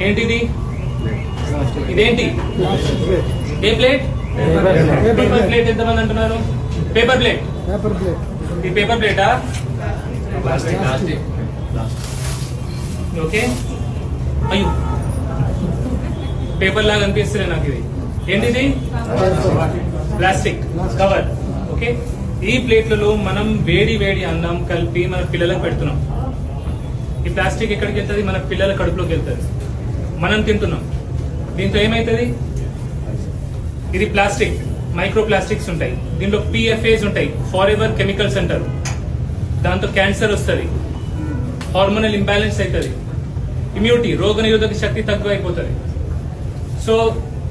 ఏంటిది? ఇదేంటి? ఏ plate? Paper plate. ఎంతమంది అంటున్నారు? Paper plate. ఈ పేపర్ ప్లేటా? ఓకే. అయ్యో, పేపర్ లాగా అనిపిస్తుంది నాకు. ఇది ఏంటిది? Plastic cover. ఓకే. ఈ ప్లేట్లలో మనం వేడి వేడి అన్నం కలిపి మన పిల్లలకు పెడుతున్నాం. ఈ ప్లాస్టిక్ ఎక్కడికి వెళ్తుంది? మన పిల్లల కడుపులోకి వెళ్తుంది. మనం తింటున్నాం. దీంతో ఏమైతుంది? ఇది ప్లాస్టిక్, మైక్రో ప్లాస్టిక్స్ ఉంటాయి. దీంట్లో PFAs ఉంటాయి, ఫార్ ఎవర్ కెమికల్స్ అంటారు. దాంతో క్యాన్సర్ వస్తుంది, హార్మోనల్ ఇంబ్యాలెన్స్ అవుతుంది, ఇమ్యూనిటీ రోగ నిరోధక శక్తి తక్కువ అయిపోతుంది. సో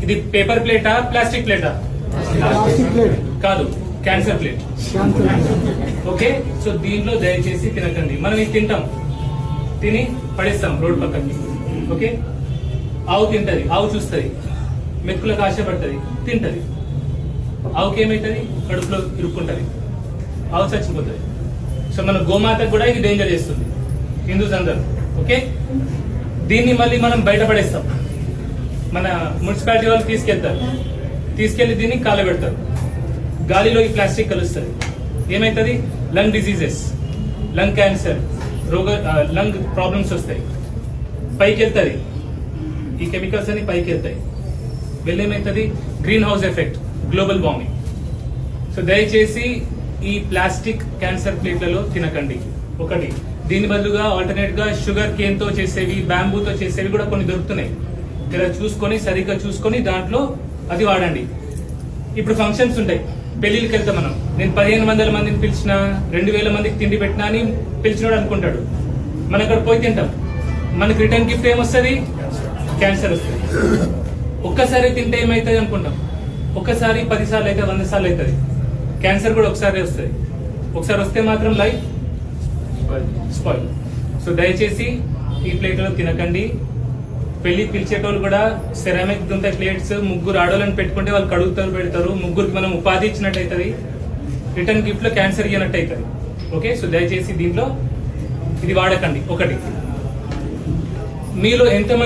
ఇది పేపర్ ప్లేటా, ప్లాస్టిక్ ప్లేటా? కాదు, క్యాన్సర్ ప్లేట్. ఓకే. సో దీంట్లో దయచేసి తినకండి. మనం ఇది తింటాం, తిని పడేస్తాం రోడ్ పక్కకి. ఓకే. ఆవు తింటది, ఆవు చూస్తుంది, మెక్కులకు ఆశపడుతుంది, తింటది. ఆవుకి ఏమైతుంది? కడుపులో ఇరుక్కుంటది, ఆవు చచ్చిపోతుంది. సో మన గోమాతకు కూడా ఇది డేంజర్ చేస్తుంది, హిందూస్ అందరు. ఓకే. దీన్ని మళ్ళీ మనం బయటపడేస్తాం. మన మున్సిపాలిటీ వాళ్ళు తీసుకెళ్లి దీన్ని కాలబెడతారు. గాలిలో ఈ ప్లాస్టిక్ కలుస్తుంది. ఏమైతుంది? Lung diseases, lung cancer, lung problems వస్తాయి. పైకి వెళ్తుంది, ఈ కెమికల్స్ అన్ని పైకి వెళ్తాయి. వెళ్ళేమైతుంది? Green house effect, global warming. So దయచేసి ఈ ప్లాస్టిక్ క్యాన్సర్ ప్లేట్లలో తినకండి. ఒకటి. దీని బదులుగా ఆల్టర్నేట్ గా షుగర్ కేన్ తో చేసేవి, బ్యాంబూతో చేసేవి కూడా కొన్ని దొరుకుతున్నాయి. ఇలా చూసుకొని, సరిగ్గా చూసుకొని దాంట్లో అది వాడండి. ఇప్పుడు ఫంక్షన్స్ ఉంటాయి, పెళ్లికి వెళ్తాం మనం. నేను 1500 మందిని పిలిచిన, 2000 మందికి తిండి పెట్టినా అని పిలిచినోడు అనుకుంటాడు. మనం అక్కడ పోయి తింటాం, మనకి రిటర్న్ గిఫ్ట్ ఏమొస్తుంది? క్యాన్సర్ వస్తుంది. ఒక్కసారి తింటే ఏమవుతుంది అనుకుంటాం. ఒక్కసారి 10 సార్లు అయితే 100 సార్లు అవుతుంది. క్యాన్సర్ కూడా ఒకసారి వస్తుంది. ఒకసారి వస్తే మాత్రం లైఫ్ స్పాయిల్. సో దయచేసి ఈ ప్లేట్లలో తినకండి. పెళ్లి పిలిచేటోళ్ళు కూడా సెరామిక్ ఉంటాయి ప్లేట్స్. ముగ్గురు ఆడోళ్ళని పెట్టుకుంటే వాళ్ళు కడుగుతారు, పెడతారు. ముగ్గురికి మనం ఉపాధి ఇచ్చినట్టు అవుతుంది, రిటర్న్ గిఫ్ట్ లో క్యాన్సర్ ఇవ్వనట్టు అవుతుంది. ఓకే. సో దయచేసి దీంట్లో ఇది వాడకండి. ఒకటి. మీలో ఎంతమంది